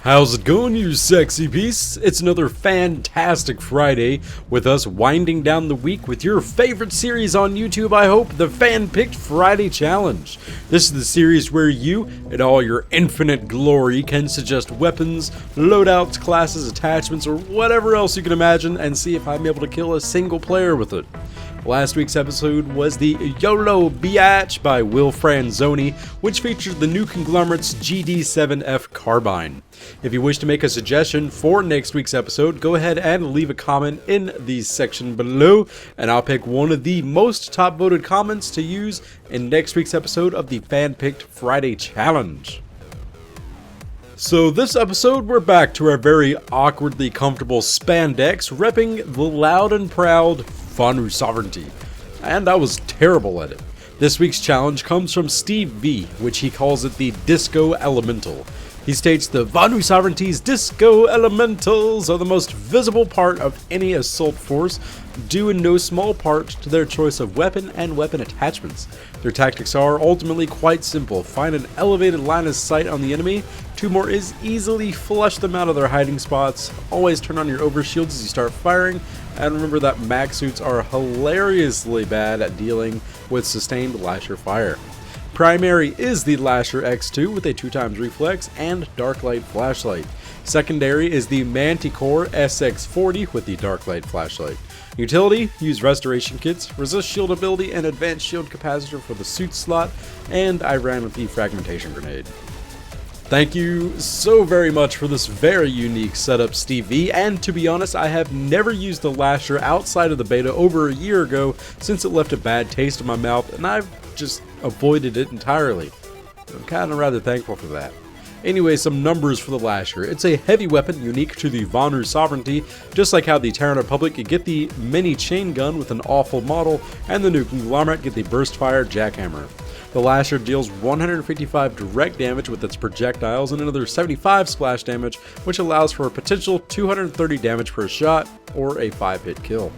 How's it going, you sexy beasts? It's another fantastic Friday with us winding down the week with your favorite series on YouTube, I hope, the Fan-Picked Friday Challenge. This is the series where you, in all your infinite glory, can suggest weapons, loadouts, classes, attachments, or whatever else you can imagine and see if I'm able to kill a single player with it. Last week's episode was the YOLO Biatch by Will Franzoni, which featured the new conglomerate's GD7F carbine. If you wish to make a suggestion for next week's episode, go ahead and leave a comment in the section below, and I'll pick one of the most top voted comments to use in next week's episode of the Fan-Picked Friday Challenge. So this episode, we're back to our very awkwardly comfortable spandex, repping the loud and proud Vanu Sovereignty, and I was terrible at it. This week's challenge comes from Steve V, which he calls it the Disco Elemental. He states the Vanu Sovereignty's Disco Elementals are the most visible part of any assault force, due in no small part to their choice of weapon and weapon attachments. Their tactics are ultimately quite simple. Find an elevated line of sight on the enemy, two more is easily flush them out of their hiding spots, always turn on your overshields as you start firing, and remember that mag suits are hilariously bad at dealing with sustained Lasher fire. Primary is the Lasher X2 with a 2x reflex and Darklight flashlight. Secondary is the Manticore SX40 with the Darklight flashlight. Utility, use restoration kits, resist shield ability, and advanced shield capacitor for the suit slot, and I ran with the fragmentation grenade. Thank you so very much for this very unique setup, Steve V, and to be honest, I have never used the Lasher outside of the beta over a year ago since it left a bad taste in my mouth, and I've just avoided it entirely. I'm kind of rather thankful for that. Anyway, some numbers for the Lasher. It's a heavy weapon unique to the Vanu Sovereignty, just like how the Terran Republic could get the mini chain gun with an awful model, and the new conglomerate get the burst fire jackhammer. The Lasher deals 155 direct damage with its projectiles and another 75 splash damage, which allows for a potential 230 damage per shot, or a 5-hit kill.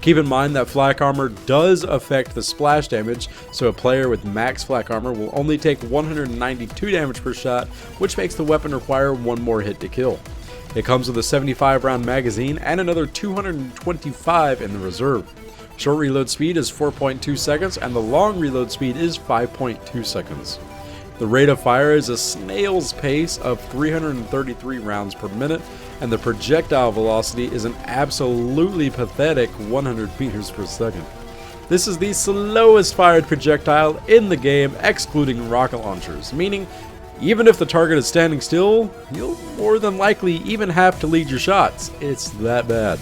Keep in mind that flak armor does affect the splash damage, so a player with max flak armor will only take 192 damage per shot, which makes the weapon require one more hit to kill. It comes with a 75 round magazine and another 225 in the reserve. Short reload speed is 4.2 seconds and the long reload speed is 5.2 seconds. The rate of fire is a snail's pace of 333 rounds per minute, and the projectile velocity is an absolutely pathetic 100 meters per second. This is the slowest fired projectile in the game, excluding rocket launchers, meaning even if the target is standing still, you'll more than likely even have to lead your shots. It's that bad.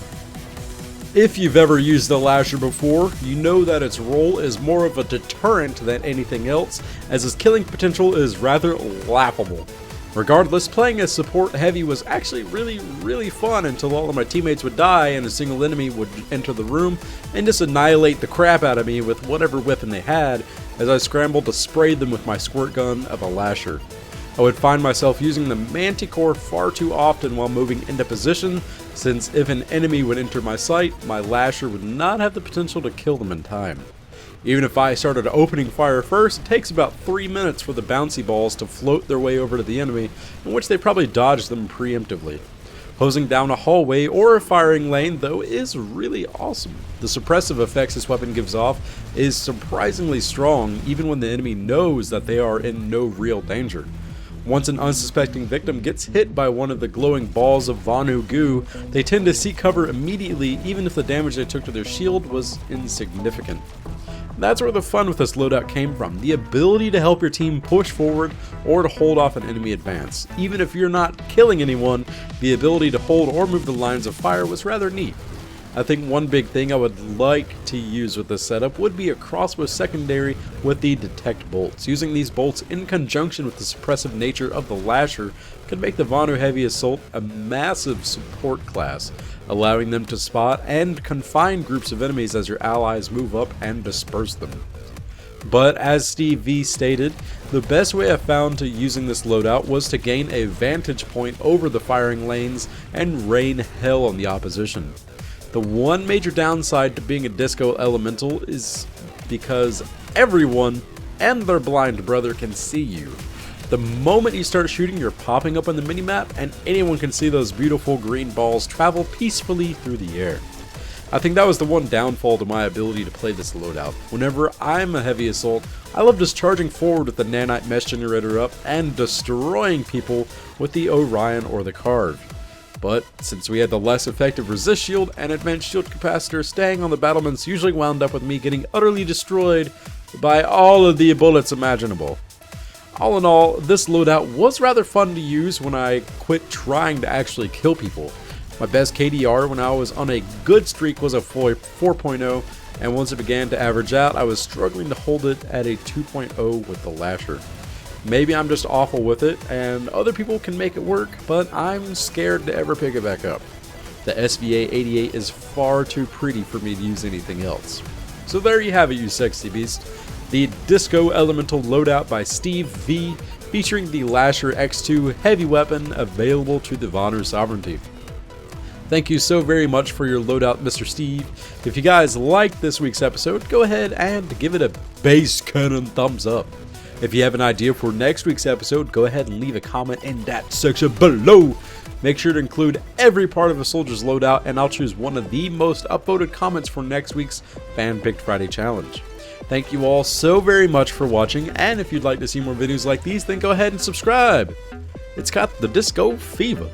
If you've ever used the Lasher before, you know that its role is more of a deterrent than anything else, as its killing potential is rather laughable. Regardless, playing as support heavy was actually really fun until all of my teammates would die and a single enemy would enter the room and just annihilate the crap out of me with whatever weapon they had as I scrambled to spray them with my squirt gun of a Lasher. I would find myself using the Manticore far too often while moving into position, since if an enemy would enter my sight, my Lasher would not have the potential to kill them in time. Even if I started opening fire first, it takes about 3 minutes for the bouncy balls to float their way over to the enemy, in which they probably dodge them preemptively. Hosing down a hallway or a firing lane, though, is really awesome. The suppressive effects this weapon gives off is surprisingly strong, even when the enemy knows that they are in no real danger. Once an unsuspecting victim gets hit by one of the glowing balls of Vanu goo, they tend to seek cover immediately, even if the damage they took to their shield was insignificant. That's where the fun with this loadout came from, the ability to help your team push forward or to hold off an enemy advance. Even if you're not killing anyone, the ability to hold or move the lines of fire was rather neat. I think one big thing I would like to use with this setup would be a crossbow secondary with the detect bolts. Using these bolts in conjunction with the suppressive nature of the Lasher could make the Vanu Heavy Assault a massive support class, allowing them to spot and confine groups of enemies as your allies move up and disperse them. But as Steve V stated, the best way I found to using this loadout was to gain a vantage point over the firing lanes and rain hell on the opposition. The one major downside to being a Disco Elemental is because everyone and their blind brother can see you. The moment you start shooting, you're popping up on the minimap, and anyone can see those beautiful green balls travel peacefully through the air. I think that was the one downfall to my ability to play this loadout. Whenever I'm a heavy assault, I love just charging forward with the nanite mesh generator up and destroying people with the Orion or the Carve. But since we had the less effective resist shield and advanced shield capacitor, staying on the battlements usually wound up with me getting utterly destroyed by all of the bullets imaginable. All in all, this loadout was rather fun to use when I quit trying to actually kill people. My best KDR when I was on a good streak was a 4.0, and once it began to average out, I was struggling to hold it at a 2.0 with the Lasher. Maybe I'm just awful with it, and other people can make it work, but I'm scared to ever pick it back up. The SVA-88 is far too pretty for me to use anything else. So there you have it, you sexy beast. The Disco Elemental Loadout by Steve V, featuring the Lasher X2 heavy weapon available to the Vanu Sovereignty. Thank you so very much for your loadout, Mr. Steve. If you guys liked this week's episode, go ahead and give it a base cannon thumbs up. If you have an idea for next week's episode, go ahead and leave a comment in that section below. Make sure to include every part of a soldier's loadout, and I'll choose one of the most upvoted comments for next week's Fan Picked Friday Challenge. Thank you all so very much for watching, and if you'd like to see more videos like these, then go ahead and subscribe. It's got the disco fever.